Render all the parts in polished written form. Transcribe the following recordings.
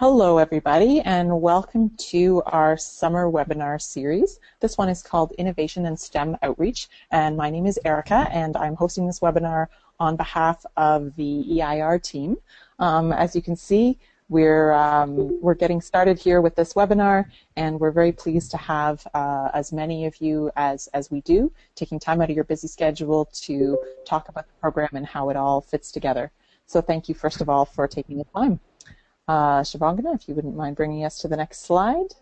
Hello, everybody, and welcome to our summer webinar series. This one is called Innovation and STEM Outreach, and my name is Erica, and I'm hosting this webinar on behalf of the EIR team. As you can see, we're getting started here with this webinar, and we're very pleased to have as many of you as we do, taking time out of your busy schedule to talk about the program and how it all fits together. So thank you, first of all, for taking the time. Shivangana, if you wouldn't mind bringing us to the next slide.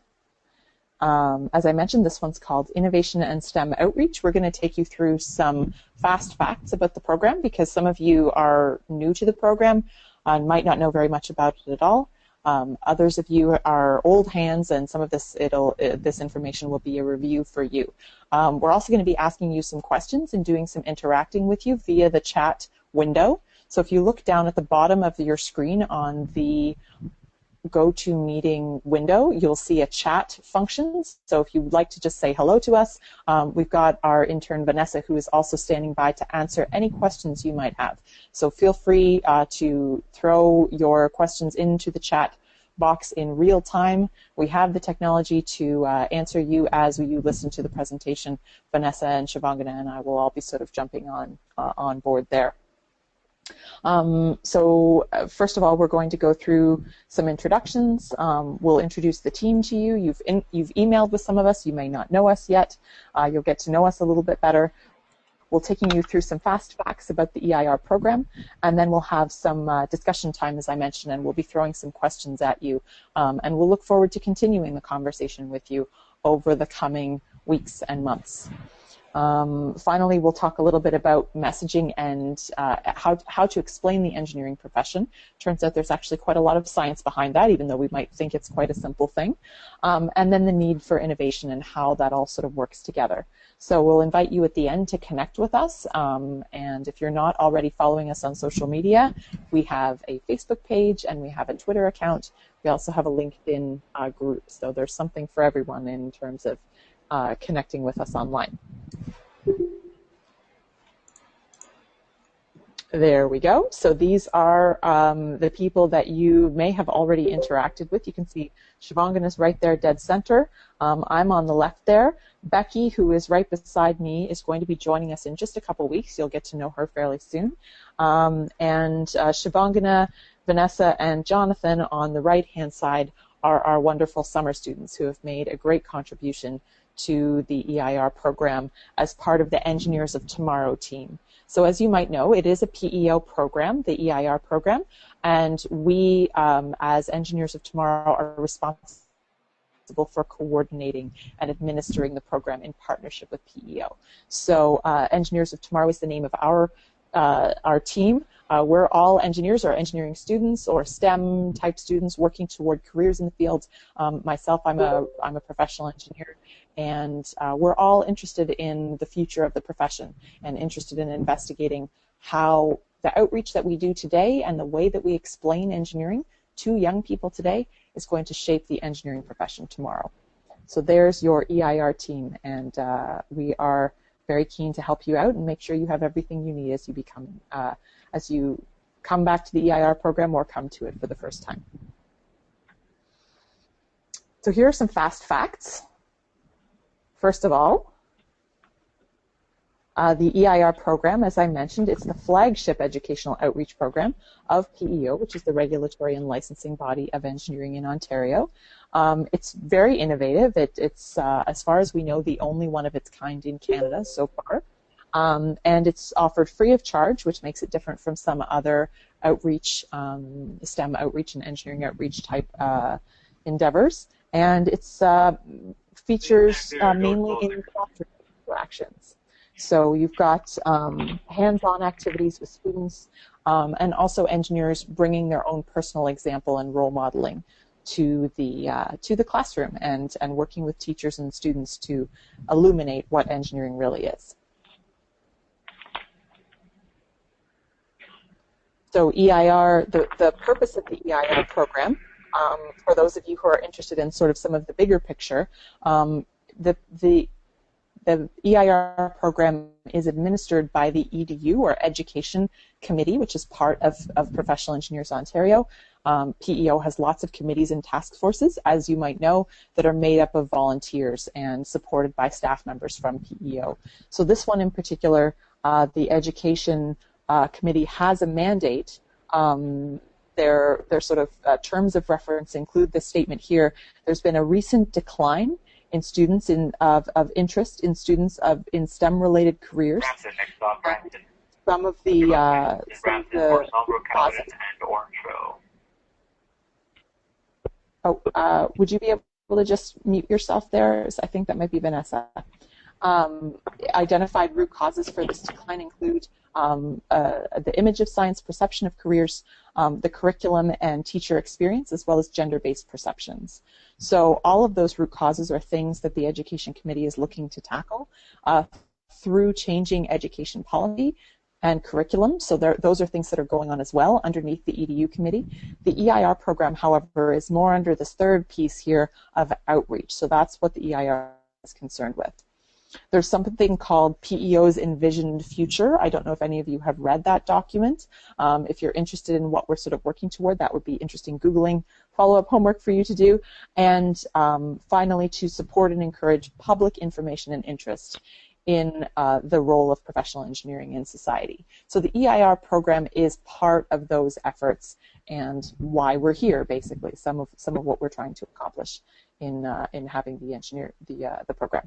As I mentioned, this one's called Innovation and STEM Outreach. We're going to take you through some fast facts about the program because some of you are new to the program and might not know very much about it at all. Others of you are old hands, and some of this this information will be a review for you. We're also going to be asking you some questions and doing some interacting with you via the chat window. So if you look down at the bottom of your screen on the GoToMeeting window, you'll see a chat function. So if you'd like to just say hello to us, we've got our intern Vanessa, who is also standing by to answer any questions you might have. So feel free to throw your questions into the chat box in real time. We have the technology to answer you as you listen to the presentation. Vanessa and Shivangana and I will all be sort of jumping on board there. First of all, we're going to go through some introductions. We'll introduce the team to you. You've emailed with some of us. You may not know us yet. You'll get to know us a little bit better. We'll taking you through some fast facts about the EIR program, and then we'll have some discussion time, as I mentioned, and we'll be throwing some questions at you. And we'll look forward to continuing the conversation with you over the coming weeks and months. Finally, we'll talk a little bit about messaging and how to explain the engineering profession. Turns out there's actually quite a lot of science behind that, even though we might think it's quite a simple thing. And then the need for innovation and how that all sort of works together. So we'll invite you at the end to connect with us. And if you're not already following us on social media, we have a Facebook page and we have a Twitter account. We also have a LinkedIn group. So there's something for everyone in terms of connecting with us online. There we go. So these are the people that you may have already interacted with. You can see Shivangana is right there, dead center. I'm on the left there. Becky, who is right beside me, is going to be joining us in just a couple weeks. You'll get to know her fairly soon. And Shivangana, Vanessa, and Jonathan on the right-hand side are our wonderful summer students who have made a great contribution to the EIR program as part of the Engineers of Tomorrow team. So as you might know, it is a PEO program, the EIR program, and we, as Engineers of Tomorrow, are responsible for coordinating and administering the program in partnership with PEO. So Engineers of Tomorrow is the name of our team. We're all engineers or engineering students or STEM type students working toward careers in the field. Myself, I'm a professional engineer, and we're all interested in the future of the profession and interested in investigating how the outreach that we do today and the way that we explain engineering to young people today is going to shape the engineering profession tomorrow. So there's your EIR team, and we are very keen to help you out and make sure you have everything you need as you come back to the EIR program or come to it for the first time. So here are some fast facts. First of all, the EIR program, as I mentioned, it's the flagship educational outreach program of PEO, which is the regulatory and licensing body of engineering in Ontario. It's very innovative. It's as far as we know, the only one of its kind in Canada so far. And it's offered free of charge, which makes it different from some other outreach, STEM outreach and engineering outreach type endeavors. And it's features mainly in classroom interactions. So you've got hands-on activities with students and also engineers bringing their own personal example and role modeling to the classroom and working with teachers and students to illuminate what engineering really is. So EIR, the purpose of the EIR program, for those of you who are interested in sort of some of the bigger picture, the the EIR program is administered by the EDU, or Education Committee, which is part of Professional Engineers Ontario. PEO has lots of committees and task forces, as you might know, that are made up of volunteers and supported by staff members from PEO. So this one in particular, the Education Committee has a mandate. Their sort of terms of reference include this statement here. There's been a recent decline in students of interest in students in STEM-related careers. Some of the causes. Oh, would you be able to just mute yourself there? I think that might be Vanessa. Identified root causes for this decline include the image of science, perception of careers, the curriculum and teacher experience, as well as gender-based perceptions. So all of those root causes are things that the Education Committee is looking to tackle through changing education policy and curriculum. So those are things that are going on as well underneath the EDU committee. The EIR program, however, is more under this third piece here of outreach. So that's what the EIR is concerned with. There's something called PEO's Envisioned Future. I don't know if any of you have read that document. If you're interested in what we're sort of working toward, that would be interesting Googling follow-up homework for you to do. And finally, to support and encourage public information and interest in the role of professional engineering in society. So the EIR program is part of those efforts and why we're here, basically, some of what we're trying to accomplish in having the program.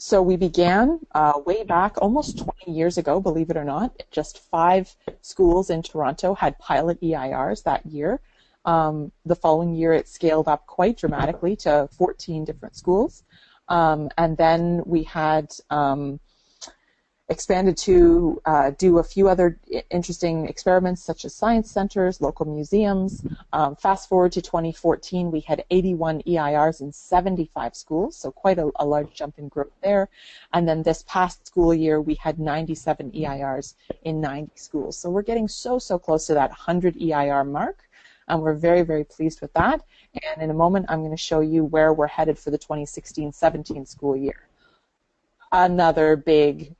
So we began way back, almost 20 years ago, believe it or not. Just 5 schools in Toronto had pilot EIRs that year. The following year, it scaled up quite dramatically to 14 different schools. And then we had expanded to do a few other interesting experiments, such as science centers, local museums. Fast forward to 2014, we had 81 EIRs in 75 schools, so quite a large jump in growth there. And then this past school year, we had 97 EIRs in 90 schools. So we're getting so close to that 100 EIR mark. And we're very, very pleased with that. And in a moment, I'm going to show you where we're headed for the 2016-17 school year. Another big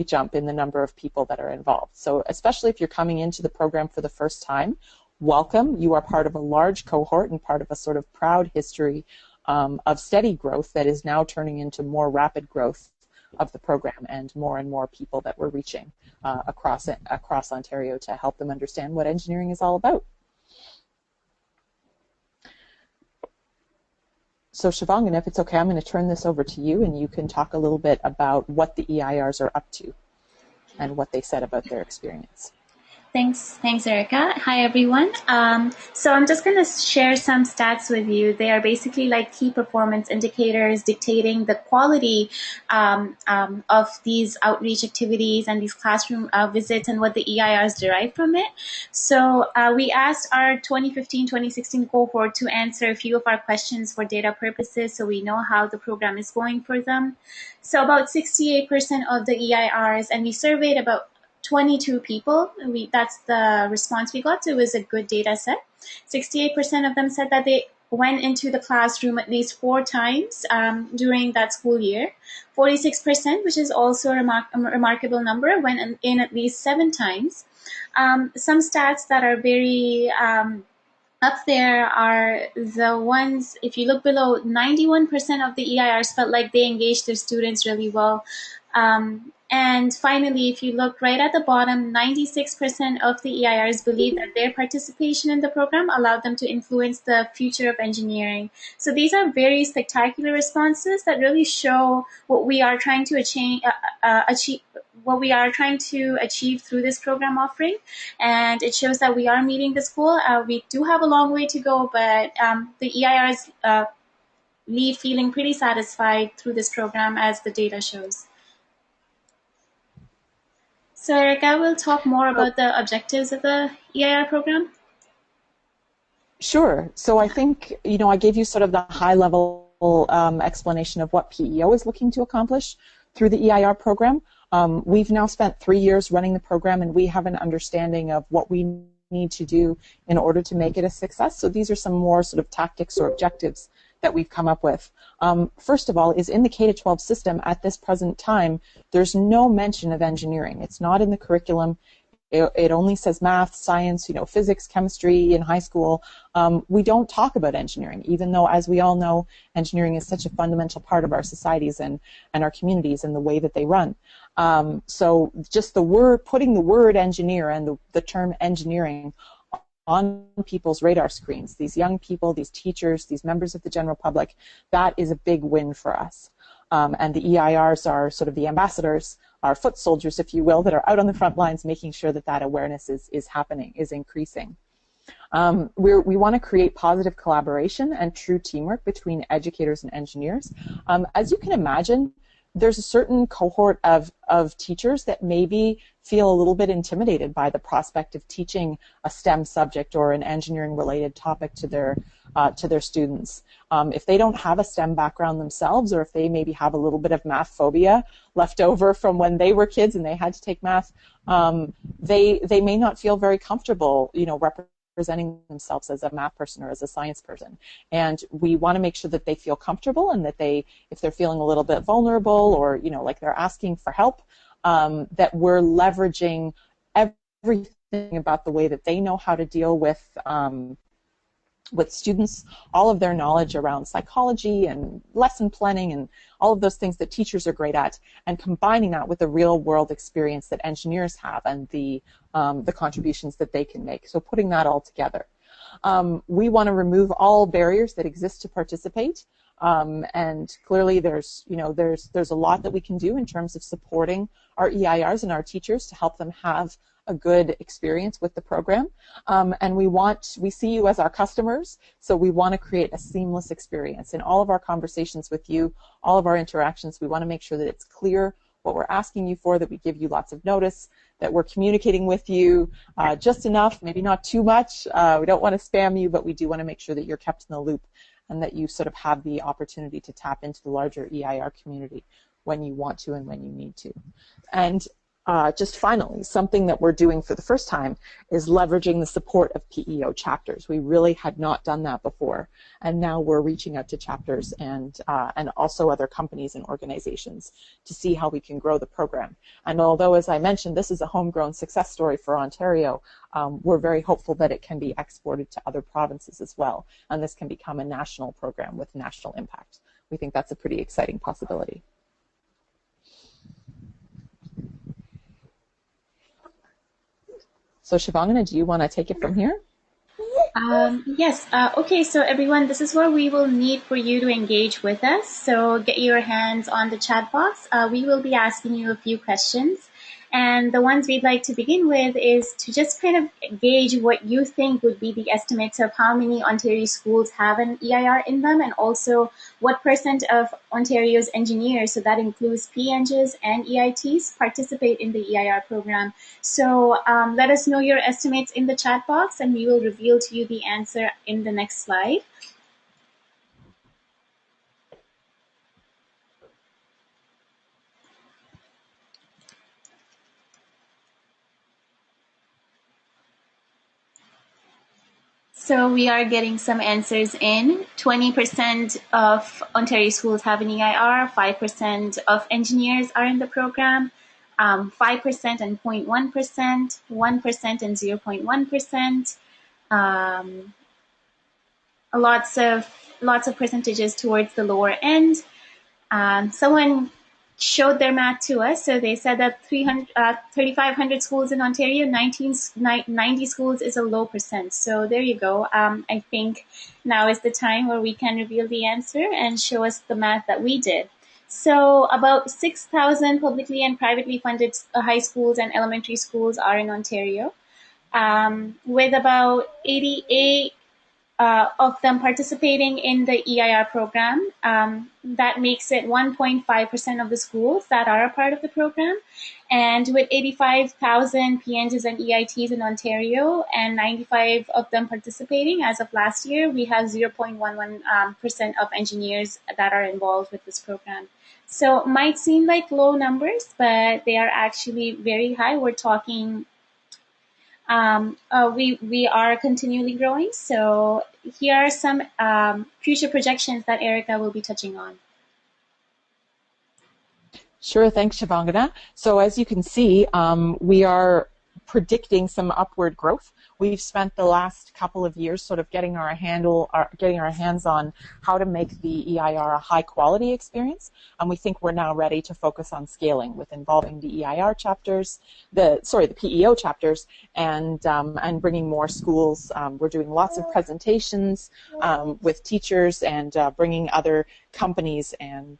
jump in the number of people that are involved. So especially if you're coming into the program for the first time, welcome. You are part of a large cohort and part of a sort of proud history of steady growth that is now turning into more rapid growth of the program and more people that we're reaching across Ontario to help them understand what engineering is all about. So Siobhan, if it's okay, I'm going to turn this over to you and you can talk a little bit about what the EIRs are up to and what they said about their experience. Thanks, Erica. Hi, everyone. So I'm just going to share some stats with you. They are basically like key performance indicators dictating the quality of these outreach activities and these classroom visits and what the EIRs derive from it. So we asked our 2015-2016 cohort to answer a few of our questions for data purposes so we know how the program is going for them. So about 68% of the EIRs, and we surveyed about 22 people. That's the response we got. So it was a good data set. 68% of them said that they went into the classroom at least 4 times during that school year. 46%, which is also a remarkable number, went in at least 7 times. Some stats that are very up there are the ones, if you look below, 91% of the EIRs felt like they engaged their students really well. And finally, if you look right at the bottom, 96% of the EIRs believe that their participation in the program allowed them to influence the future of engineering. So these are very spectacular responses that really show what we are trying to achieve through this program offering. And it shows that we are meeting this goal. We do have a long way to go, but the EIRs leave feeling pretty satisfied through this program, as the data shows. So Erica will talk more about the objectives of the EIR program. Sure. So I think, I gave you sort of the high-level explanation of what PEO is looking to accomplish through the EIR program. We've now spent 3 years running the program, and we have an understanding of what we need to do in order to make it a success. So these are some more sort of tactics or objectives that we've come up with. First of all, is in the K-12 system at this present time, there's no mention of engineering. It's not in the curriculum. It only says math, science, physics, chemistry in high school. We don't talk about engineering, even though, as we all know, engineering is such a fundamental part of our societies and our communities and the way that they run. So just putting the word engineer and the term engineering on people's radar screens, these young people, these teachers, these members of the general public, that is a big win for us. And the EIRs are sort of the ambassadors, our foot soldiers, if you will, that are out on the front lines making sure that that awareness is happening, is increasing. We want to create positive collaboration and true teamwork between educators and engineers. As you can imagine, there's a certain cohort of teachers that maybe feel a little bit intimidated by the prospect of teaching a STEM subject or an engineering-related topic to their students. If they don't have a STEM background themselves, or if they maybe have a little bit of math phobia left over from when they were kids and they had to take math, they may not feel very comfortable, representing themselves as a math person or as a science person. And we want to make sure that they feel comfortable, and that if they're feeling a little bit vulnerable, or like they're asking for help, that we're leveraging everything about the way that they know how to deal with students, all of their knowledge around psychology and lesson planning and all of those things that teachers are great at, and combining that with the real world experience that engineers have and the contributions that they can make. So putting that all together. We want to remove all barriers that exist to participate. And clearly there's a lot that we can do in terms of supporting our EIRs and our teachers to help them have a good experience with the program. And we see you as our customers, so we want to create a seamless experience. In all of our conversations with you, all of our interactions, we want to make sure that it's clear what we're asking you for, that we give you lots of notice, that we're communicating with you just enough, maybe not too much. We don't want to spam you, but we do want to make sure that you're kept in the loop and that you sort of have the opportunity to tap into the larger EIR community when you want to and when you need to. And just finally, something that we're doing for the first time is leveraging the support of PEO chapters. We really had not done that before, and now we're reaching out to chapters and also other companies and organizations to see how we can grow the program. And although, as I mentioned, this is a homegrown success story for Ontario, we're very hopeful that it can be exported to other provinces as well, and this can become a national program with national impact. We think that's a pretty exciting possibility. So Shivangana, do you want to take it from here? Yes. Okay, so everyone, this is where we will need for you to engage with us. So get your hands on the chat box. We will be asking you a few questions. And the ones we'd like to begin with is to just kind of gauge what you think would be the estimates of how many Ontario schools have an EIR in them, and also what % of Ontario's engineers, so that includes PEngers and EITs, participate in the EIR program. So let us know your estimates in the chat box, and we will reveal to you the answer in the next slide. So we are getting some answers in. 20% of Ontario schools have an EIR, 5% of engineers are in the program, 5% and 0.1%, 1% and 0.1%, lots of percentages towards the lower end. Someone showed their math to us. So they said that 3,500 schools in Ontario, 90 schools is a low percent. So there you go. I think now is the time where we can reveal the answer and show us the math that we did. So about 6,000 publicly and privately funded high schools and elementary schools are in Ontario, with about 88 of them participating in the EIR program. That makes it 1.5% of the schools that are a part of the program. And with 85,000 PEngers and EITs in Ontario and 95 of them participating as of last year, we have 0.11% of engineers that are involved with this program. So it might seem like low numbers, but they are actually very high. We're talking We are continually growing. So here are some future projections that Erica will be touching on. Sure, thanks, Shivangana. So as you can see, we are predicting some upward growth. We've spent the last couple of years sort of getting our hands on how to make the EIR a high quality experience, and we think we're now ready to focus on scaling with involving the EIR chapters, the PEO chapters, and bringing more schools. We're doing lots of presentations with teachers and bringing other companies and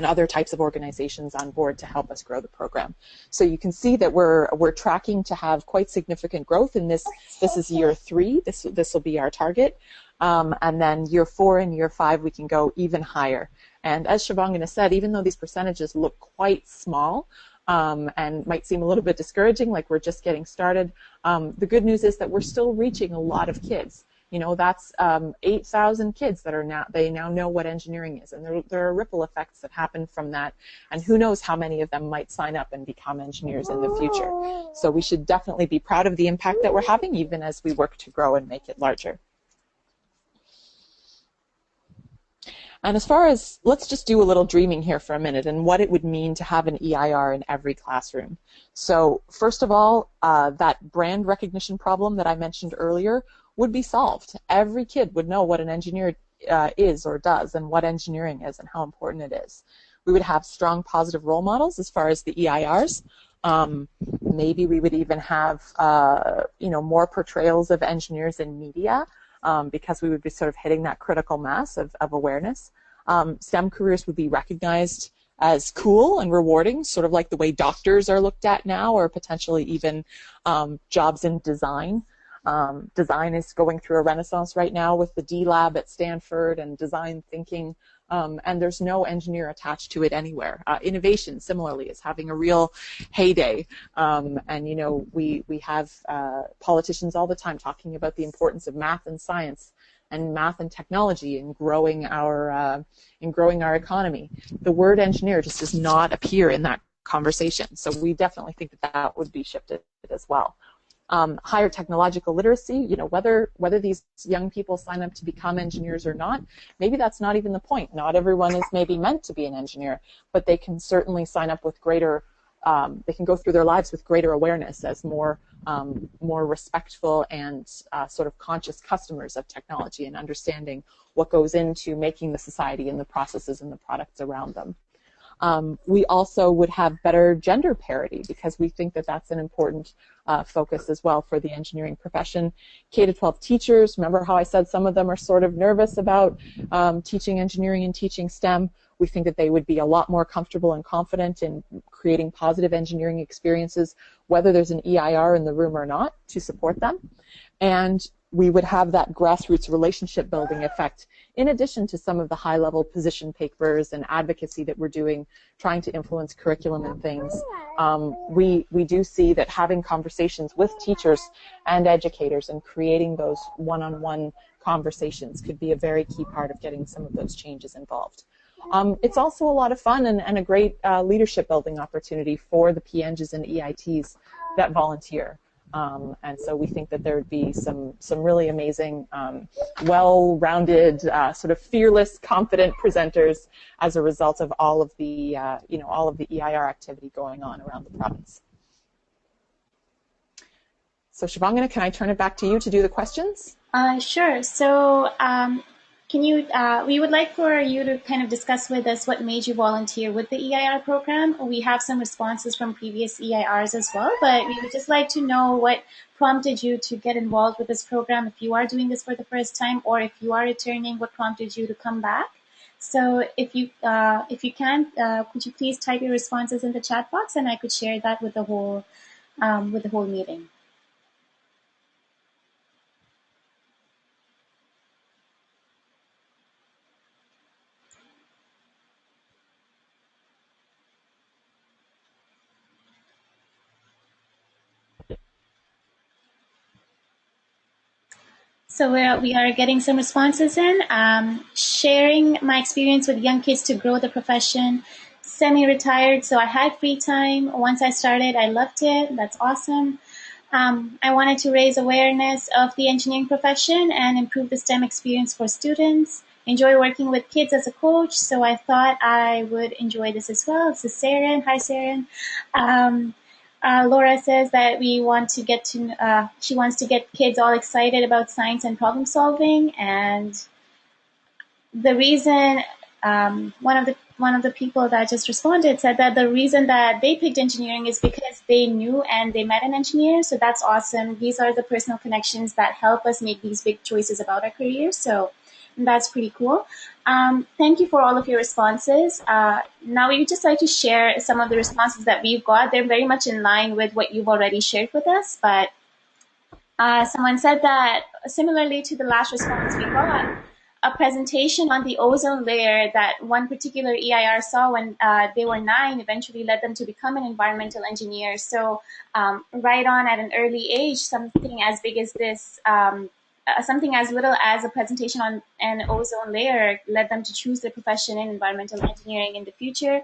other types of organizations on board to help us grow the program. So you can see that we're tracking to have quite significant growth in this. This is year 3. This will be our target. And then year 4 and year 5, we can go even higher. And as Shivangana said, even though these percentages look quite small, and might seem a little bit discouraging, like we're just getting started, the good news is that we're still reaching a lot of kids. You know, that's 8,000 kids that they now know what engineering is, and there are ripple effects that happen from that, and who knows how many of them might sign up and become engineers in the future. So we should definitely be proud of the impact that we're having, even as we work to grow and make it larger. And as far as, let's just do a little dreaming here for a minute and what it would mean to have an EIR in every classroom. So first of all, that brand recognition problem that I mentioned earlier would be solved. Every kid would know what an engineer is or does, and what engineering is and how important it is. We would have strong positive role models as far as the EIRs. Maybe we would even have more portrayals of engineers in media, because we would be sort of hitting that critical mass of awareness. STEM careers would be recognized as cool and rewarding, sort of like the way doctors are looked at now, or potentially even jobs in design. Design is going through a renaissance right now with the D Lab at Stanford and design thinking, and there's no engineer attached to it anywhere. Innovation, similarly, is having a real heyday, and you know, we have politicians all the time talking about the importance of math and science and math and technology in growing our economy. The word engineer just does not appear in that conversation, so we definitely think that that would be shifted as well. Higher technological literacy, you know, whether these young people sign up to become engineers or not, maybe that's not even the point. Not everyone is maybe meant to be an engineer, but they can certainly sign up with greater, they can go through their lives with greater awareness as more respectful and sort of conscious customers of technology, and understanding what goes into making the society and the processes and the products around them. We also would have better gender parity, because we think that that's an important focus as well for the engineering profession. K-12 teachers, remember how I said some of them are sort of nervous about teaching engineering and teaching STEM. We think that they would be a lot more comfortable and confident in creating positive engineering experiences, whether there's an EIR in the room or not, to support them. And we would have that grassroots relationship building effect, in addition to some of the high-level position papers and advocacy that we're doing, trying to influence curriculum and things. We do see that having conversations with teachers and educators and creating those one-on-one conversations could be a very key part of getting some of those changes involved. It's also a lot of fun and a great leadership building opportunity for the PEngs and EITs that volunteer. And so we think that there would be some really amazing, well-rounded, sort of fearless, confident presenters as a result of all of the EIR activity going on around the province. So Shivangana, can I turn it back to you to do the questions? Sure. So we would like for you to kind of discuss with us what made you volunteer with the EIR program. We have some responses from previous EIRs as well, but we would just like to know what prompted you to get involved with this program, if you are doing this for the first time, or if you are returning, what prompted you to come back. So if you can, could you please type your responses in the chat box, and I could share that with the whole meeting. So we are getting some responses in. Sharing my experience with young kids to grow the profession. Semi-retired, so I had free time. Once I started, I loved it. That's awesome. I wanted to raise awareness of the engineering profession and improve the STEM experience for students. Enjoy working with kids as a coach, so I thought I would enjoy this as well. This is Saren. Hi, Saren. Um, Laura says that she wants to get kids all excited about science and problem solving, and the reason one of the people that just responded said that the reason that they picked engineering is because they knew and they met an engineer. So that's awesome. These are the personal connections that help us make these big choices about our careers. So that's pretty cool. Thank you for all of your responses. Now we would just like to share some of the responses that we've got. They're very much in line with what you've already shared with us, but someone said that similarly to the last response we got, a presentation on the ozone layer that one particular EIR saw when they were 9 eventually led them to become an environmental engineer. So right on at an early age, something as big as this, something as little as a presentation on an ozone layer led them to choose their profession in environmental engineering in the future.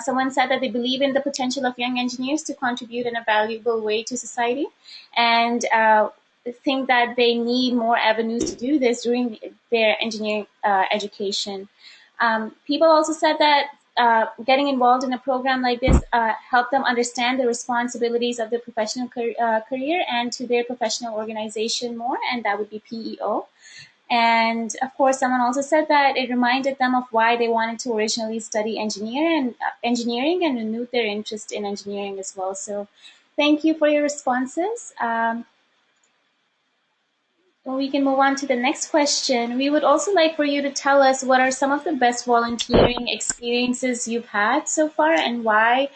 Someone said that they believe in the potential of young engineers to contribute in a valuable way to society, and think that they need more avenues to do this during their engineering education. People also said that getting involved in a program like this helped them understand the responsibilities of their professional career and to their professional organization more, and that would be PEO. And of course, someone also said that it reminded them of why they wanted to originally study engineering and renewed their interest in engineering as well. So thank you for your responses. Well, we can move on to the next question. We would also like for you to tell us what are some of the best volunteering experiences you've had so far and why.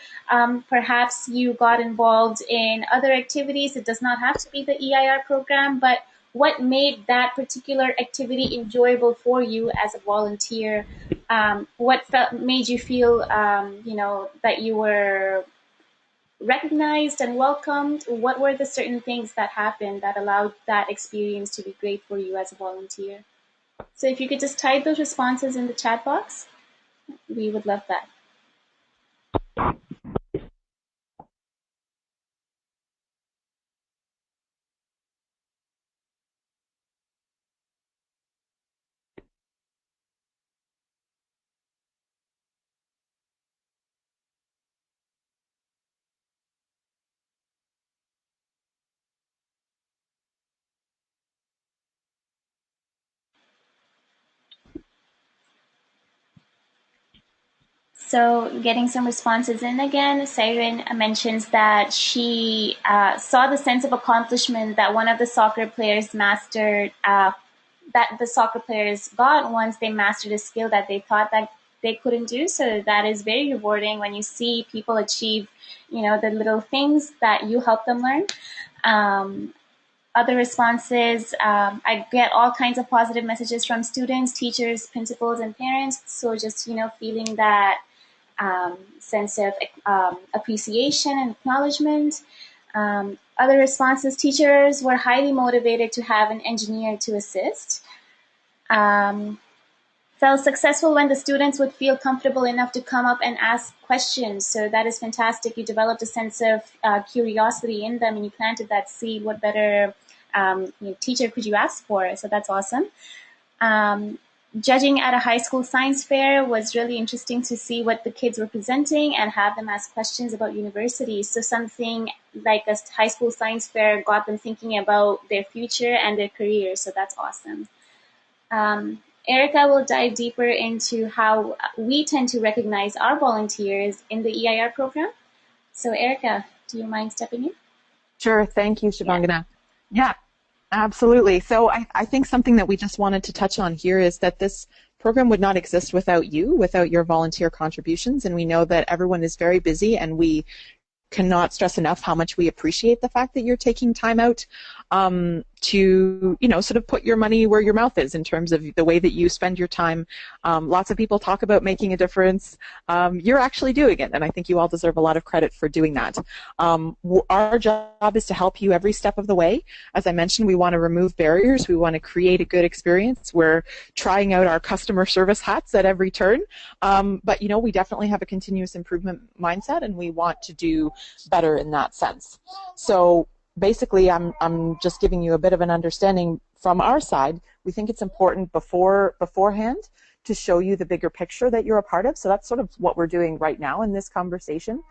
Perhaps you got involved in other activities. It does not have to be the EIR program, but what made that particular activity enjoyable for you as a volunteer? What made you feel, that you were recognized and welcomed? What were the certain things that happened that allowed that experience to be great for you as a volunteer? So if you could just type those responses in the chat box, we would love that. So getting some responses in again, Siren mentions that she saw the sense of accomplishment that one of the soccer players mastered, that the soccer players got once they mastered a skill that they thought that they couldn't do. So that is very rewarding when you see people achieve, the little things that you help them learn. Other responses, I get all kinds of positive messages from students, teachers, principals, and parents. So just, feeling that sense of appreciation and acknowledgement. Other responses, teachers were highly motivated to have an engineer to assist. Felt successful when the students would feel comfortable enough to come up and ask questions. So that is fantastic. You developed a sense of curiosity in them and you planted that seed. What better teacher could you ask for? So that's awesome. Judging at a high school science fair was really interesting to see what the kids were presenting and have them ask questions about universities. So something like a high school science fair got them thinking about their future and their career. So that's awesome. Erica will dive deeper into how we tend to recognize our volunteers in the EIR program. So Erica, do you mind stepping in? Sure. Thank you, Shivangana. Yeah, absolutely. So I think something that we just wanted to touch on here is that this program would not exist without you, without your volunteer contributions. And we know that everyone is very busy, and we cannot stress enough how much we appreciate the fact that you're taking time out to, sort of put your money where your mouth is in terms of the way that you spend your time. Lots of people talk about making a difference. You're actually doing it, and I think you all deserve a lot of credit for doing that. Our job is to help you every step of the way. As I mentioned, we want to remove barriers. We want to create a good experience. We're trying out our customer service hats at every turn. But, we definitely have a continuous improvement mindset, and we want to do better in that sense. So basically, I'm just giving you a bit of an understanding from our side. We think it's important beforehand to show you the bigger picture that you're a part of. So that's sort of what we're doing right now in this conversation.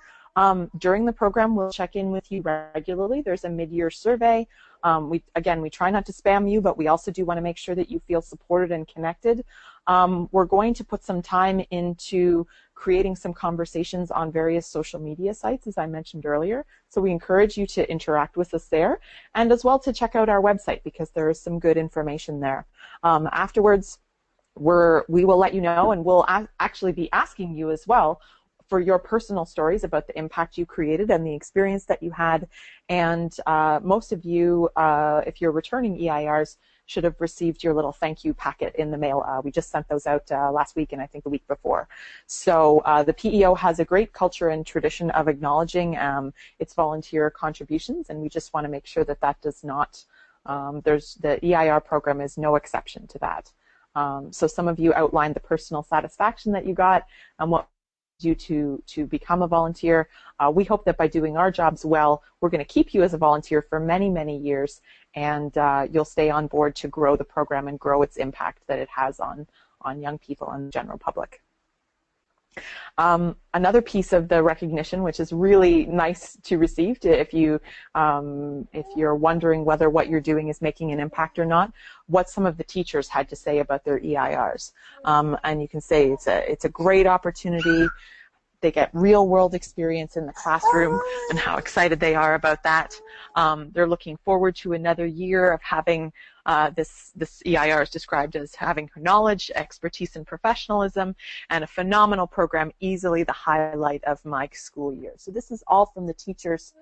During the program, we'll check in with you regularly. There's a mid-year survey. We try not to spam you, but we also do want to make sure that you feel supported and connected. We're going to put some time into creating some conversations on various social media sites, as I mentioned earlier. So we encourage you to interact with us there, and as well to check out our website, because there is some good information there. Afterwards, we will let you know, and we'll actually be asking you as well for your personal stories about the impact you created and the experience that you had. And most of you, if you're returning EIRs, should have received your little thank you packet in the mail. We just sent those out last week and I think the week before. So the PEO has a great culture and tradition of acknowledging its volunteer contributions, and we just want to make sure that that does not, the EIR program is no exception to that. So some of you outlined the personal satisfaction that you got and what you to become a volunteer. We hope that by doing our jobs well, we're going to keep you as a volunteer for many, many years, and you'll stay on board to grow the program and grow its impact that it has on young people and the general public. Another piece of the recognition, which is really nice to receive, if you're wondering whether what you're doing is making an impact or not, what some of the teachers had to say about their EIRs. And you can say it's a great opportunity. They get real-world experience in the classroom and how excited they are about that. They're looking forward to another year of having this EIR is described as having knowledge, expertise, and professionalism, and a phenomenal program, easily the highlight of my school year. So this is all from the teachers.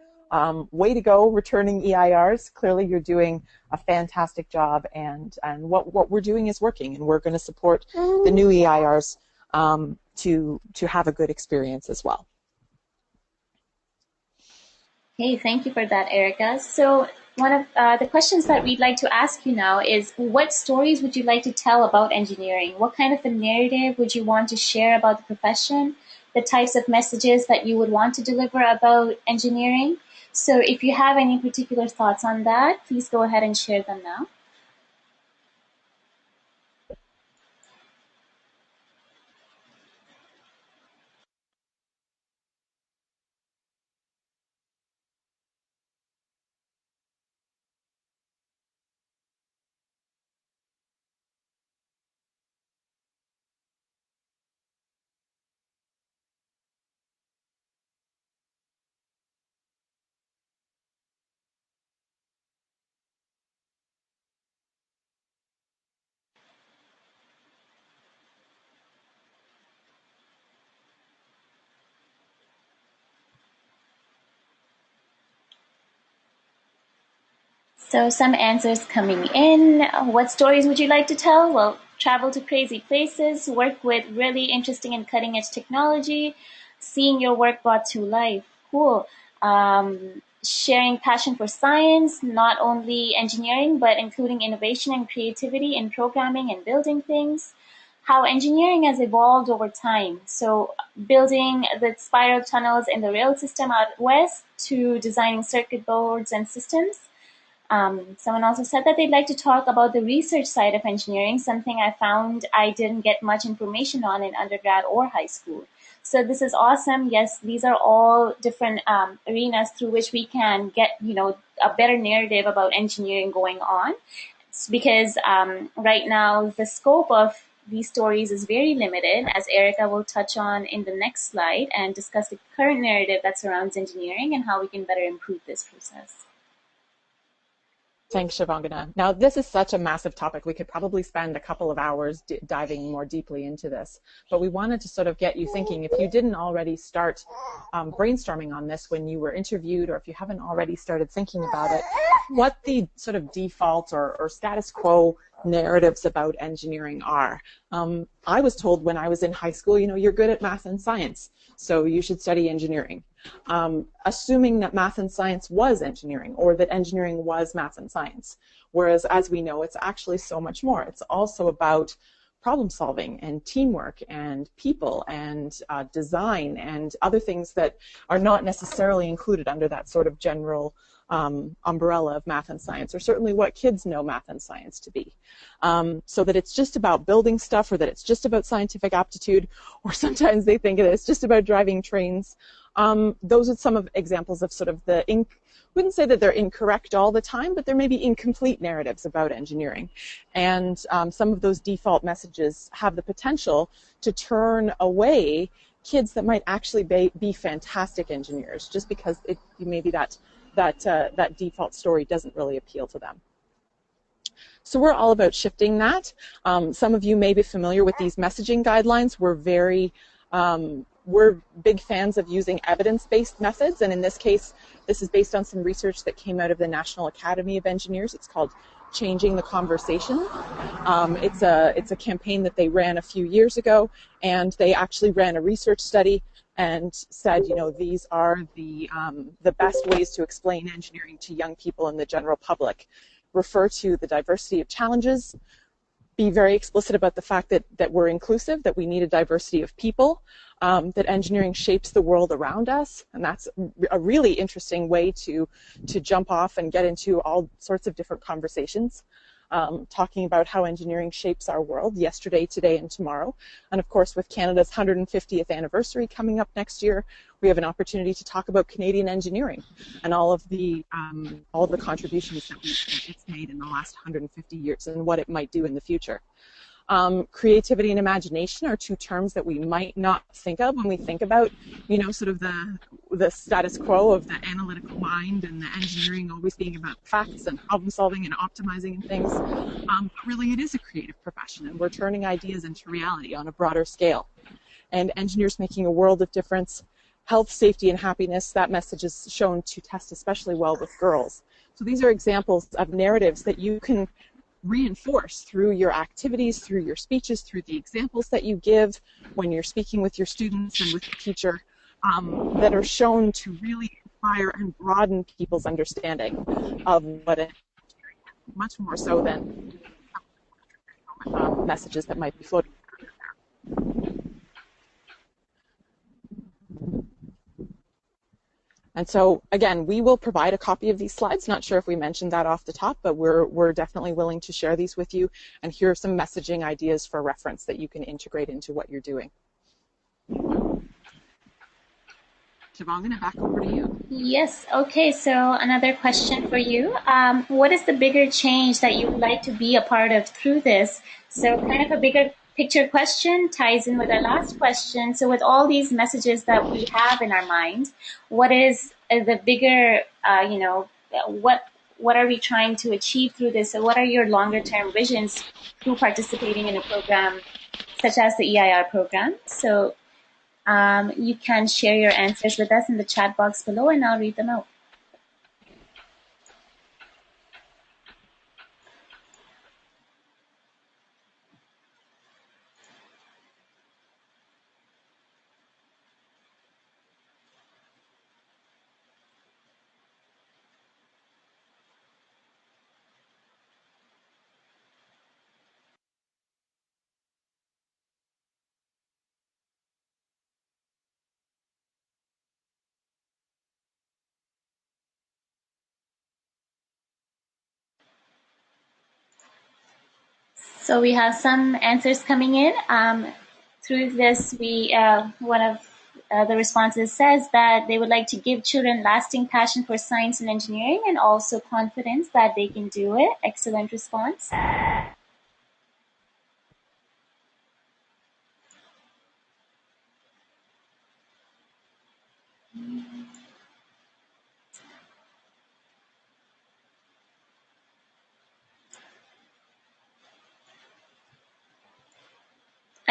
Way to go, returning EIRs. Clearly you're doing a fantastic job, and what we're doing is working, and we're going to support the new EIRs to have a good experience as well. Hey, thank you for that, Erica. So one of the questions that we'd like to ask you now is, what stories would you like to tell about engineering? What kind of a narrative would you want to share about the profession? The types of messages that you would want to deliver about engineering? So if you have any particular thoughts on that, please go ahead and share them now. So some answers coming in. What stories would you like to tell? Well, travel to crazy places, work with really interesting and cutting edge technology, seeing your work brought to life. Cool. Sharing passion for science, not only engineering, but including innovation and creativity in programming and building things. How engineering has evolved over time. So building the spiral tunnels in the rail system out west to designing circuit boards and systems. Someone also said that they'd like to talk about the research side of engineering, something I found I didn't get much information on in undergrad or high school. So this is awesome. Yes, these are all different arenas through which we can get, a better narrative about engineering going on. It's because right now the scope of these stories is very limited, as Erica will touch on in the next slide and discuss the current narrative that surrounds engineering and how we can better improve this process. Thanks, Shivangana. Now, this is such a massive topic. We could probably spend a couple of hours diving more deeply into this, but we wanted to sort of get you thinking, if you didn't already start brainstorming on this when you were interviewed, or if you haven't already started thinking about it, what the sort of default or status quo narratives about engineering are. I was told when I was in high school, you're good at math and science, so you should study engineering. Assuming that math and science was engineering, or that engineering was math and science. Whereas, as we know, it's actually so much more. It's also about problem solving and teamwork and people and design and other things that are not necessarily included under that sort of general umbrella of math and science, or certainly what kids know math and science to be. So that it's just about building stuff, or that it's just about scientific aptitude, or sometimes they think that it's just about driving trains. Those are some of examples of sort of wouldn't say that they're incorrect all the time, but there may be incomplete narratives about engineering. And some of those default messages have the potential to turn away kids that might actually be fantastic engineers, just because maybe that default story doesn't really appeal to them. So we're all about shifting that. Some of you may be familiar with these messaging guidelines. We're big fans of using evidence-based methods, and in this case, this is based on some research that came out of the National Academy of Engineers. It's called Changing the Conversation. It's a campaign that they ran a few years ago, and they actually ran a research study and said, these are the best ways to explain engineering to young people and the general public. Refer to the diversity of challenges, be very explicit about the fact that we're inclusive, that we need a diversity of people, that engineering shapes the world around us, and that's a really interesting way to jump off and get into all sorts of different conversations, talking about how engineering shapes our world yesterday, today, and tomorrow. And of course, with Canada's 150th anniversary coming up next year, we have an opportunity to talk about Canadian engineering and all of the contributions that it's made in the last 150 years and what it might do in the future. Creativity and imagination are two terms that we might not think of when we think about, sort of the status quo of the analytical mind and the engineering always being about facts and problem solving and optimizing and things. But really, it is a creative profession, and we're turning ideas into reality on a broader scale. And engineers making a world of difference. Health, safety, and happiness, that message is shown to test especially well with girls. So these are examples of narratives that you can reinforce through your activities, through your speeches, through the examples that you give when you're speaking with your students and with the teacher, that are shown to really inspire and broaden people's understanding of what it is, much more so than messages that might be floating. And so, again, we will provide a copy of these slides. Not sure if we mentioned that off the top, but we're definitely willing to share these with you. And here are some messaging ideas for reference that you can integrate into what you're doing. Siobhan, I'm going to back over to you. Yes. Okay. So another question for you. What is the bigger change that you would like to be a part of through this? So kind of a bigger picture question ties in with our last question. So with all these messages that we have in our mind, what is the bigger, what are we trying to achieve through this? So what are your longer term visions through participating in a program such as the EIR program? So you can share your answers with us in the chat box below, and I'll read them out. So we have some answers coming in. Through this, one of the responses says that they would like to give children lasting passion for science and engineering and also confidence that they can do it. Excellent response.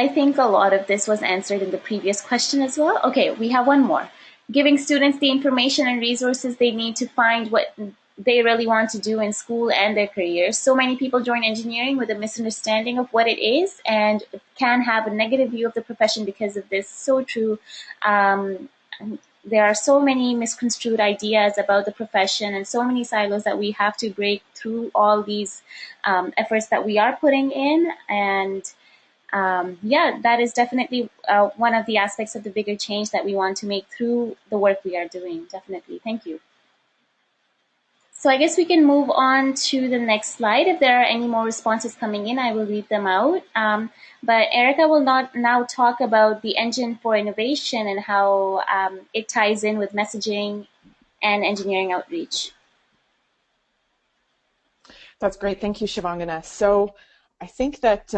I think a lot of this was answered in the previous question as well. Okay, we have one more. Giving students the information and resources they need to find what they really want to do in school and their careers. So many people join engineering with a misunderstanding of what it is and can have a negative view of the profession because of this. So true. There are so many misconstrued ideas about the profession and so many silos that we have to break through all these efforts that we are putting in. And that is definitely one of the aspects of the bigger change that we want to make through the work we are doing. Definitely. Thank you. So I guess we can move on to the next slide. If there are any more responses coming in, I will read them out. But Erica will not now talk about the engine for innovation and how it ties in with messaging and engineering outreach. That's great. Thank you, Shivangana. So I think that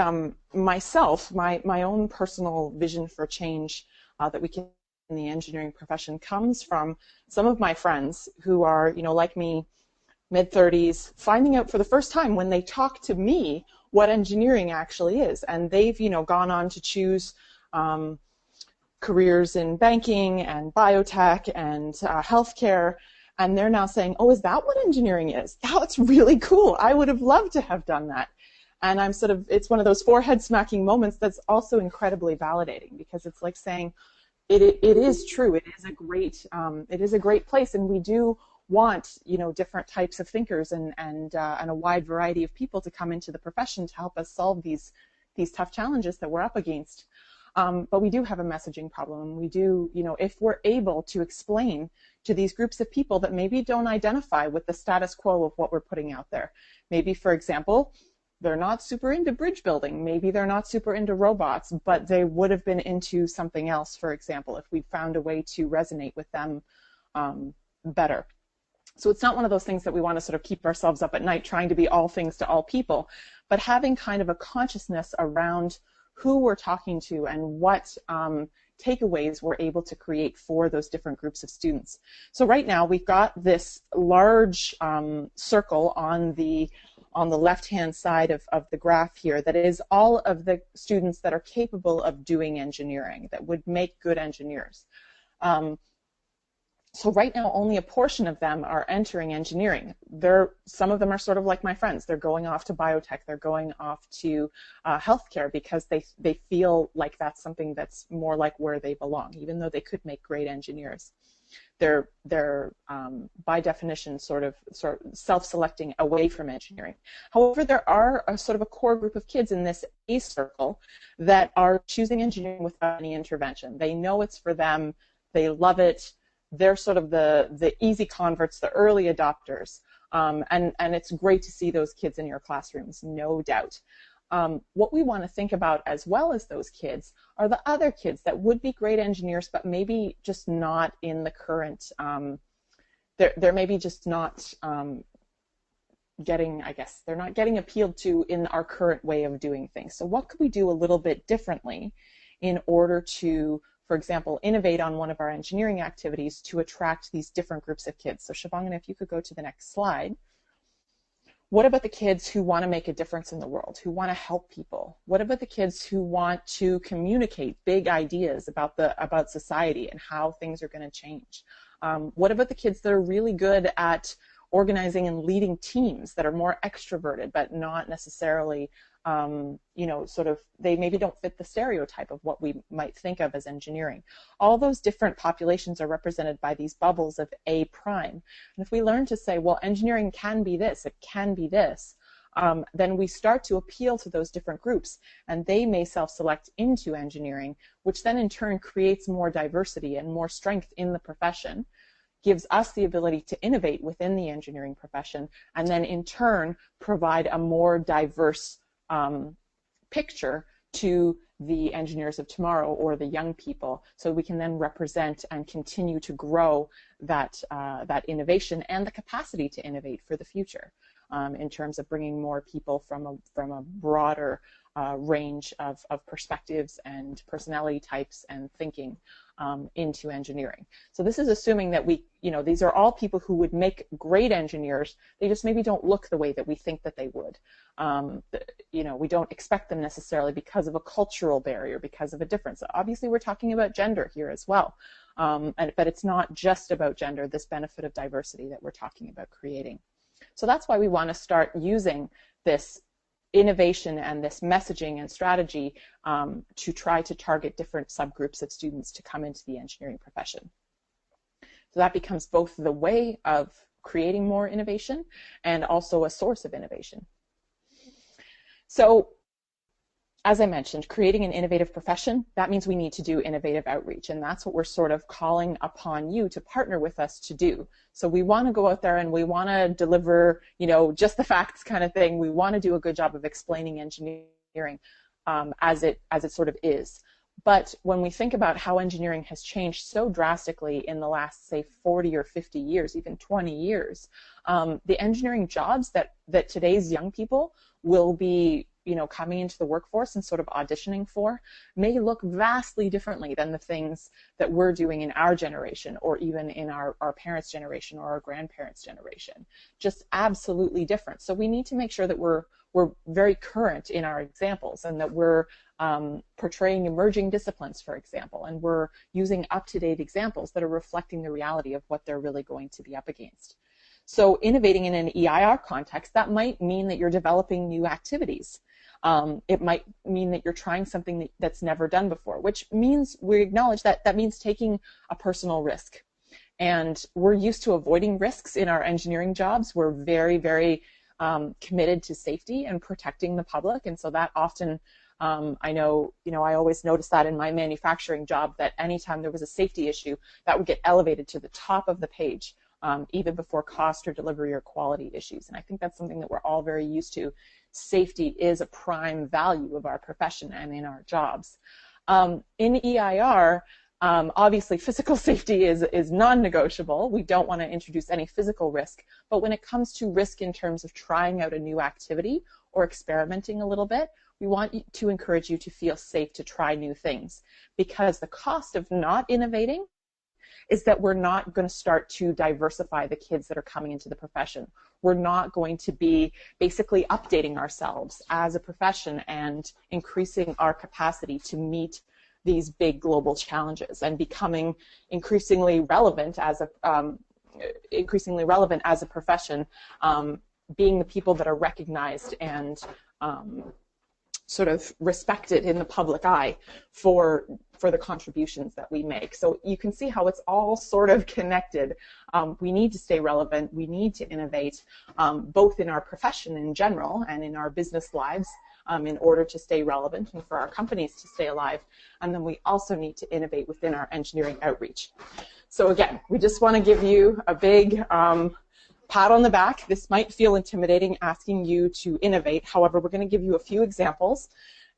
myself, my own personal vision for change that we can in the engineering profession comes from some of my friends who are, like me, mid-30s, finding out for the first time when they talk to me what engineering actually is. And they've, gone on to choose careers in banking and biotech and healthcare. And they're now saying, oh, is that what engineering is? That's really cool. I would have loved to have done that. And I'm it's one of those forehead smacking moments that's also incredibly validating, because it's like saying, it is true. It is a great place, and we do want different types of thinkers and a wide variety of people to come into the profession to help us solve these tough challenges that we're up against. But we do have a messaging problem. We do, if we're able to explain to these groups of people that maybe don't identify with the status quo of what we're putting out there. Maybe, for example, they're not super into bridge building. Maybe they're not super into robots, but they would have been into something else, for example, if we'd found a way to resonate with them better. So it's not one of those things that we want to sort of keep ourselves up at night trying to be all things to all people, but having kind of a consciousness around who we're talking to and what takeaways we're able to create for those different groups of students. So right now we've got this large circle on the left-hand side of the graph here that is all of the students that are capable of doing engineering, that would make good engineers. So right now, only a portion of them are entering engineering. Some of them are sort of like my friends. They're going off to biotech. They're going off to healthcare because they feel like that's something that's more like where they belong, even though they could make great engineers. They're by definition sort of self-selecting away from engineering. However, there are a sort of a core group of kids in this A circle that are choosing engineering without any intervention. They know it's for them. They love it. They're sort of the easy converts, the early adopters, and it's great to see those kids in your classrooms, no doubt. What we want to think about as well as those kids are the other kids that would be great engineers, but maybe just not in the current, they're maybe just not they're not getting appealed to in our current way of doing things. So what could we do a little bit differently in order to, for example, innovate on one of our engineering activities to attract these different groups of kids? So Shivangana, if you could go to the next slide. What about the kids who want to make a difference in the world, who want to help people? What about the kids who want to communicate big ideas about society and how things are going to change? What about the kids that are really good at organizing and leading teams, that are more extroverted but not necessarily they maybe don't fit the stereotype of what we might think of as engineering. All those different populations are represented by these bubbles of A prime. And if we learn to say, well, engineering can be this, it can be this, then we start to appeal to those different groups, and they may self-select into engineering, which then in turn creates more diversity and more strength in the profession, gives us the ability to innovate within the engineering profession, and then in turn provide a more diverse picture to the engineers of tomorrow or the young people, so we can then represent and continue to grow that innovation and the capacity to innovate for the future in terms of bringing more people from a broader range of perspectives and personality types and thinking into engineering. So this is assuming that these are all people who would make great engineers. They just maybe don't look the way that we think that they would. We don't expect them necessarily because of a cultural barrier, because of a difference. Obviously, we're talking about gender here as well. But it's not just about gender, this benefit of diversity that we're talking about creating. So that's why we want to start using this innovation and this messaging and strategy to try to target different subgroups of students to come into the engineering profession. So that becomes both the way of creating more innovation and also a source of innovation. So as I mentioned, creating an innovative profession, that means we need to do innovative outreach. And that's what we're sort of calling upon you to partner with us to do. So we want to go out there and we want to deliver, just the facts kind of thing. We want to do a good job of explaining engineering as it sort of is. But when we think about how engineering has changed so drastically in the last, say, 40 or 50 years, even 20 years, the engineering jobs that today's young people will be coming into the workforce and sort of auditioning for may look vastly differently than the things that we're doing in our generation or even in our parents' generation or our grandparents' generation. Just absolutely different. So we need to make sure that we're very current in our examples and that we're portraying emerging disciplines, for example, and we're using up-to-date examples that are reflecting the reality of what they're really going to be up against. So innovating in an EIR context, that might mean that you're developing new activities. It might mean that you're trying something that's never done before, which means we acknowledge that means taking a personal risk. And we're used to avoiding risks in our engineering jobs. We're very, very committed to safety and protecting the public. And so that often, I know, I always notice that in my manufacturing job, that anytime there was a safety issue, that would get elevated to the top of the page. Even before cost or delivery or quality issues. And I think that's something that we're all very used to. Safety is a prime value of our profession and in our jobs. In EIR, obviously physical safety is non-negotiable. We don't want to introduce any physical risk. But when it comes to risk in terms of trying out a new activity or experimenting a little bit, we want to encourage you to feel safe to try new things, because the cost of not innovating is that we're not going to start to diversify the kids that are coming into the profession. We're not going to be basically updating ourselves as a profession and increasing our capacity to meet these big global challenges and becoming increasingly relevant as a profession, being the people that are recognized and sort of respected in the public eye for the contributions that we make. So you can see how it's all sort of connected. We need to stay relevant. We need to innovate, both in our profession in general and in our business lives, in order to stay relevant and for our companies to stay alive. And then we also need to innovate within our engineering outreach. So again, we just want to give you a big pat on the back. This might feel intimidating, asking you to innovate. However, we're going to give you a few examples,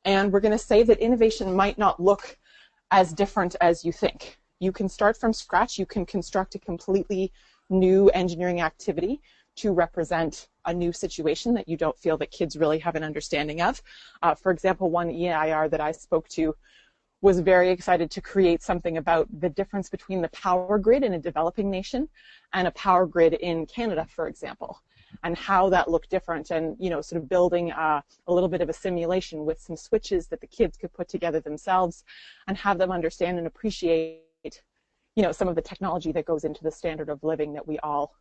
and we're going to say that innovation might not look as different as you think. You can start from scratch. You can construct a completely new engineering activity to represent a new situation that you don't feel that kids really have an understanding of. For example, one EIR that I spoke to was very excited to create something about the difference between the power grid in a developing nation and a power grid in Canada, for example, and how that looked different, and sort of building a little bit of a simulation with some switches that the kids could put together themselves and have them understand and appreciate some of the technology that goes into the standard of living that we all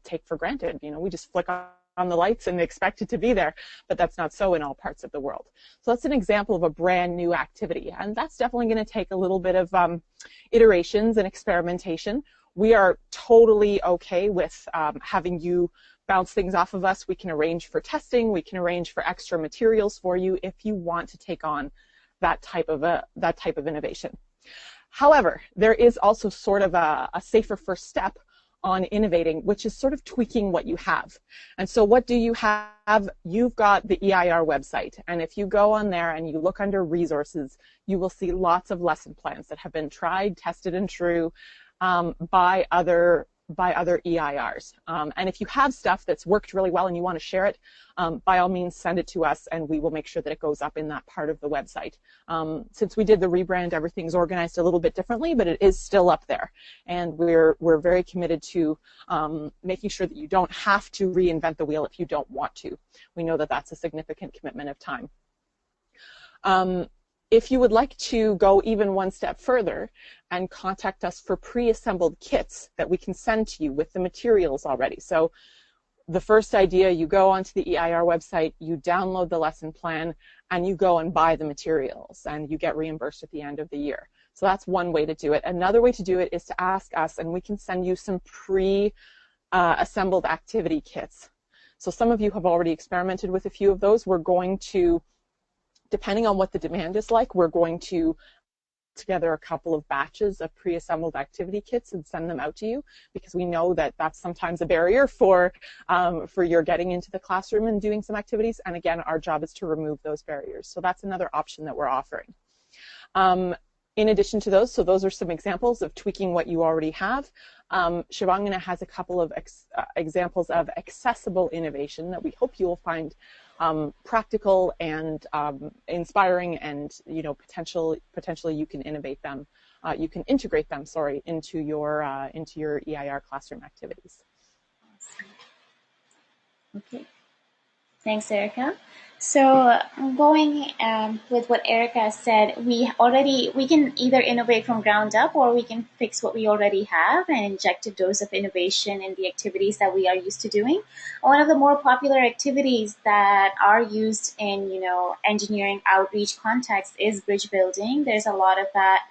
take for granted. We just flick on the lights and expect it to be there, but that's not so in all parts of the world. So that's an example of a brand new activity, and that's definitely going to take a little bit of iterations and experimentation. We are totally okay with having you bounce things off of us. We can arrange for testing. We can arrange for extra materials for you if you want to take on that type of innovation. However, there is also sort of a safer first step on innovating, which is sort of tweaking what you have. And so what do you have? You've got the EIR website. And if you go on there and you look under resources, you will see lots of lesson plans that have been tried, tested, and true by other EIRs. And if you have stuff that's worked really well and you want to share it, by all means send it to us and we will make sure that it goes up in that part of the website. Since we did the rebrand, everything's organized a little bit differently, but it is still up there. And we're very committed to making sure that you don't have to reinvent the wheel if you don't want to. We know that that's a significant commitment of time. If you would like to go even one step further and contact us for pre-assembled kits that we can send to you with the materials already. So the first idea, you go onto the EIR website, you download the lesson plan, and you go and buy the materials, and you get reimbursed at the end of the year. So that's one way to do it. Another way to do it is to ask us, and we can send you some pre-assembled activity kits. So some of you have already experimented with a few of those. We're going to depending on what the demand is like, we're going to together a couple of batches of pre-assembled activity kits and send them out to you, because we know that that's sometimes a barrier for your getting into the classroom and doing some activities. And again, our job is to remove those barriers. So that's another option that we're offering. In addition to those, so those are some examples of tweaking what you already have. Shivangana has a couple of examples of accessible innovation that we hope you will find practical and inspiring, and potentially you can innovate them. You can integrate them, into your EIR classroom activities. Okay. Thanks, Erica. So going with what Erica said, we can either innovate from ground up, or we can fix what we already have and inject a dose of innovation in the activities that we are used to doing. One of the more popular activities that are used in, engineering outreach context is bridge building. There's a lot of that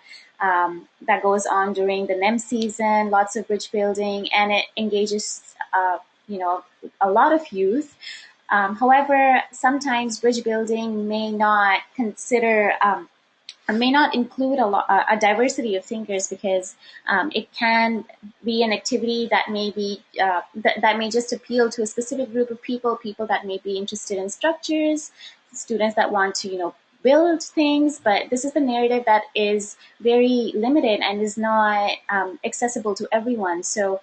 that goes on during the NEM season, lots of bridge building, and it engages, a lot of youth. However, sometimes bridge building may not include a diversity of thinkers, because it can be an activity that may be that may just appeal to a specific group of people that may be interested in structures, students that want to build things. But this is the narrative that is very limited and is not accessible to everyone. So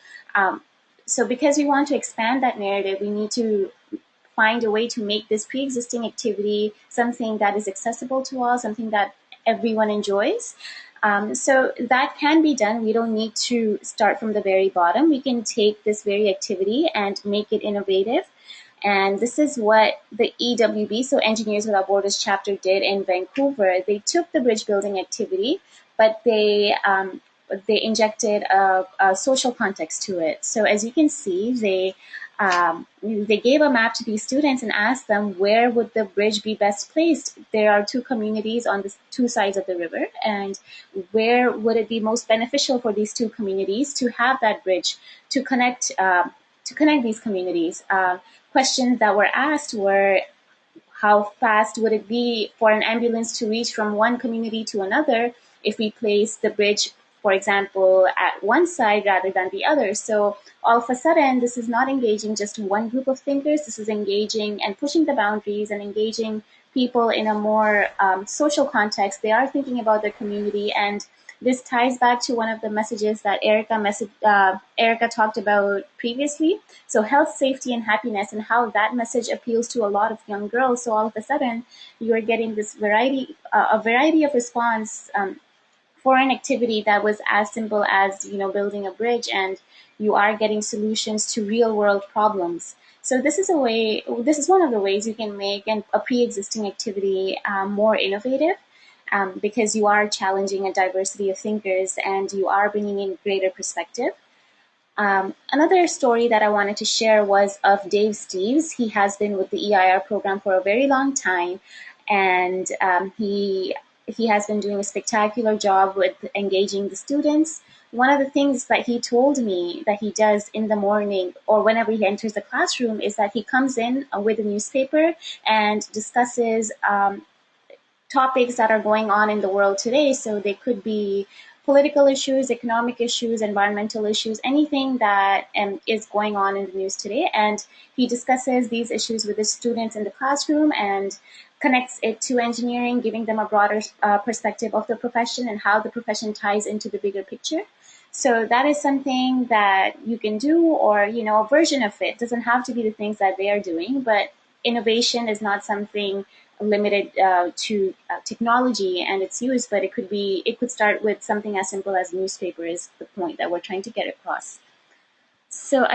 because we want to expand that narrative, we need to find a way to make this pre-existing activity something that is accessible to all, something that everyone enjoys. So that can be done. We don't need to start from the very bottom. We can take this very activity and make it innovative. And this is what the EWB, so Engineers Without Borders chapter, did in Vancouver. They took the bridge building activity, but they injected a social context to it. So as you can see, they gave a map to these students and asked them, where would the bridge be best placed? There are two communities on the two sides of the river, and where would it be most beneficial for these two communities to have that bridge to connect these communities? Questions that were asked were, how fast would it be for an ambulance to reach from one community to another if we place the bridge, for example, at one side rather than the other? So all of a sudden, this is not engaging just one group of thinkers. This is engaging and pushing the boundaries and engaging people in a more social context. They are thinking about their community, and this ties back to one of the messages that Erica talked about previously. So health, safety, and happiness, and how that message appeals to a lot of young girls. So all of a sudden, you are getting this a variety of response for an activity that was as simple as building a bridge, and you are getting solutions to real world problems. So this is one of the ways you can make a pre-existing activity more innovative, because you are challenging a diversity of thinkers and you are bringing in greater perspective. Another story that I wanted to share was of Dave Steves. He has been with the EIR program for a very long time, and he has been doing a spectacular job with engaging the students. One of the things that he told me that he does in the morning or whenever he enters the classroom is that he comes in with a newspaper and discusses topics that are going on in the world today. So they could be political issues, economic issues, environmental issues, anything that is going on in the news today. And he discusses these issues with the students in the classroom and connects it to engineering, giving them a broader perspective of the profession and how the profession ties into the bigger picture. So that is something that you can do, or, a version of it. It doesn't have to be the things that they are doing, but innovation is not something limited to technology and its use, but it could start with something as simple as newspaper is the point that we're trying to get across. So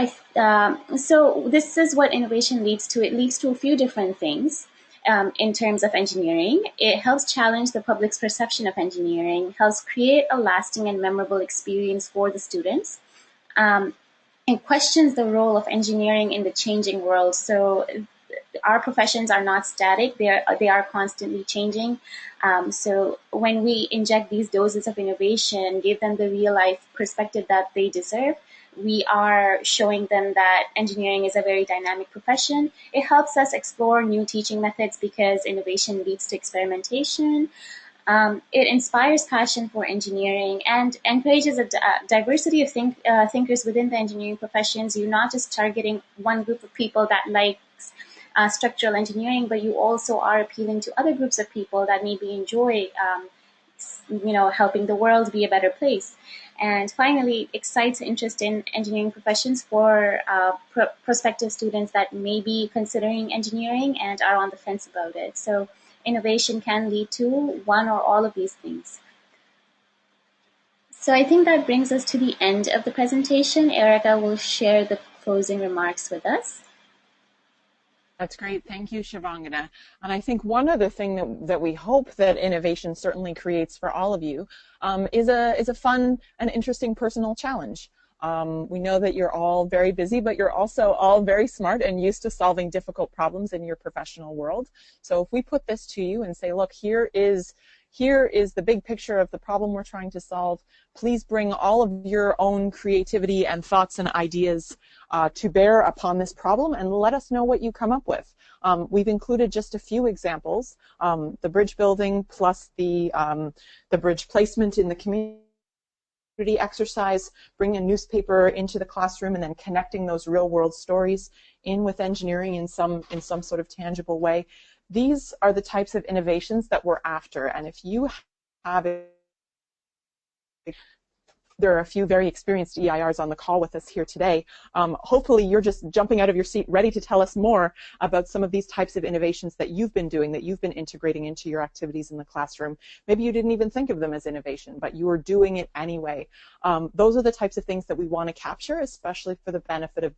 so this is what innovation leads to. It leads to a few different things. In terms of engineering, it helps challenge the public's perception of engineering, helps create a lasting and memorable experience for the students, and questions the role of engineering in the changing world. So our professions are not static; they are constantly changing. So when we inject these doses of innovation, give them the real life perspective that they deserve, we are showing them that engineering is a very dynamic profession. It helps us explore new teaching methods because innovation leads to experimentation. It inspires passion for engineering and encourages a diversity of thinkers within the engineering professions. You're not just targeting one group of people that likes structural engineering, but you also are appealing to other groups of people that maybe enjoy, helping the world be a better place. And finally, excites interest in engineering professions for prospective students that may be considering engineering and are on the fence about it. So innovation can lead to one or all of these things. So I think that brings us to the end of the presentation. Erica will share the closing remarks with us. That's great. Thank you, Shivangana. And I think one other thing that we hope that innovation certainly creates for all of you is a fun and interesting personal challenge. We know that you're all very busy, but you're also all very smart and used to solving difficult problems in your professional world. So if we put this to you and say, look, here is the big picture of the problem we're trying to solve. Please bring all of your own creativity and thoughts and ideas to bear upon this problem and let us know what you come up with. We've included just a few examples, the bridge building plus the bridge placement in the community exercise, bringing a newspaper into the classroom and then connecting those real world stories in with engineering in some sort of tangible way. These are the types of innovations that we're after, and if you have there are a few very experienced EIRs on the call with us here today. Hopefully you're just jumping out of your seat ready to tell us more about some of these types of innovations that you've been doing, that you've been integrating into your activities in the classroom. Maybe you didn't even think of them as innovation, but you are doing it anyway. Those are the types of things that we want to capture, especially for the benefit of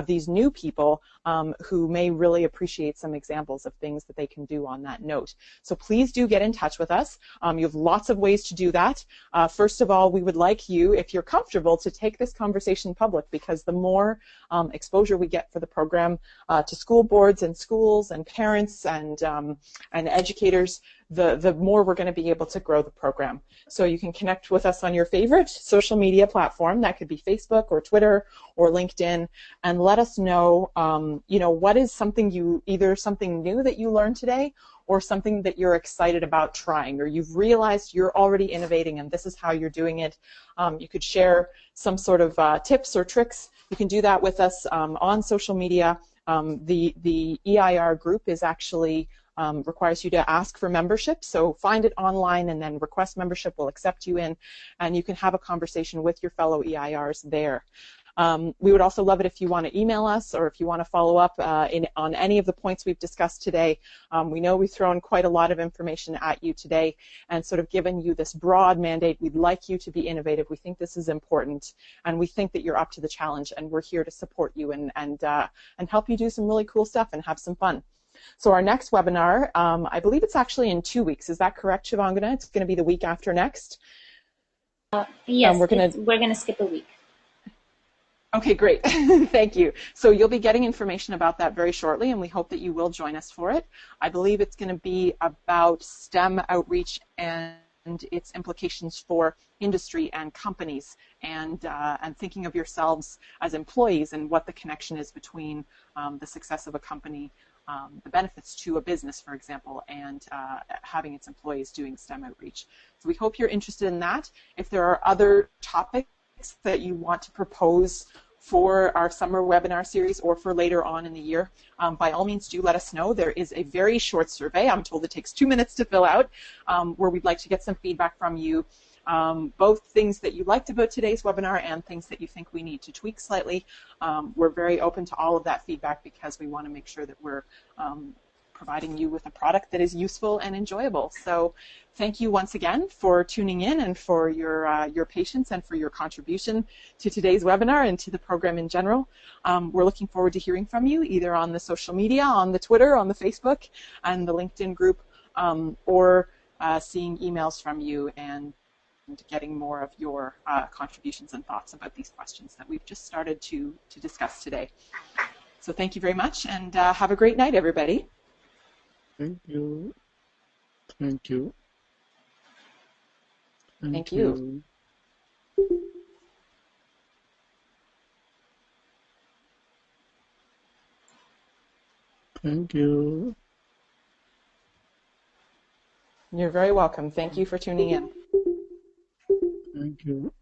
these new people who may really appreciate some examples of things that they can do on that note. So please do get in touch with us. You have lots of ways to do that. First of all, we would like you, if you're comfortable, to take this conversation public, because the more exposure we get for the program to school boards and schools and parents and educators, the more we're going to be able to grow the program. So you can connect with us on your favorite social media platform. That could be Facebook or Twitter or LinkedIn, and let us know, what is either something new that you learned today, or something that you're excited about trying, or you've realized you're already innovating and this is how you're doing it. You could share some sort of tips or tricks. You can do that with us on social media. The EIR group is actually requires you to ask for membership, so find it online and then request membership. We'll accept you in, and you can have a conversation with your fellow EIRs there. We would also love it if you want to email us, or if you want to follow up on any of the points we've discussed today. We know we've thrown quite a lot of information at you today and sort of given you this broad mandate. We'd like you to be innovative. We think this is important, and we think that you're up to the challenge, and we're here to support you and help you do some really cool stuff and have some fun. So our next webinar, I believe it's actually in 2 weeks. Is that correct, Shivangana? It's going to be the week after next? Yes, we're going to skip a week. Okay, great. Thank you. So you'll be getting information about that very shortly, and we hope that you will join us for it. I believe it's going to be about STEM outreach and its implications for industry and companies, and thinking of yourselves as employees and what the connection is between the success of a company, the benefits to a business, for example, and having its employees doing STEM outreach. So we hope you're interested in that. If there are other topics that you want to propose for our summer webinar series or for later on in the year, by all means do let us know. There is a very short survey, I'm told it takes 2 minutes to fill out, where we'd like to get some feedback from you, both things that you liked about today's webinar and things that you think we need to tweak slightly. We're very open to all of that feedback because we want to make sure that we're providing you with a product that is useful and enjoyable. So thank you once again for tuning in and for your patience and for your contribution to today's webinar and to the program in general. We're looking forward to hearing from you either on the social media, on the Twitter, on the Facebook, and the LinkedIn group, or seeing emails from you and getting more of your contributions and thoughts about these questions that we've just started to discuss today. So thank you very much, and have a great night, everybody. Thank you. Thank you. Thank you. Thank you. You're very welcome. Thank you for tuning in. Thank you.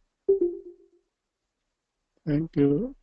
Thank you.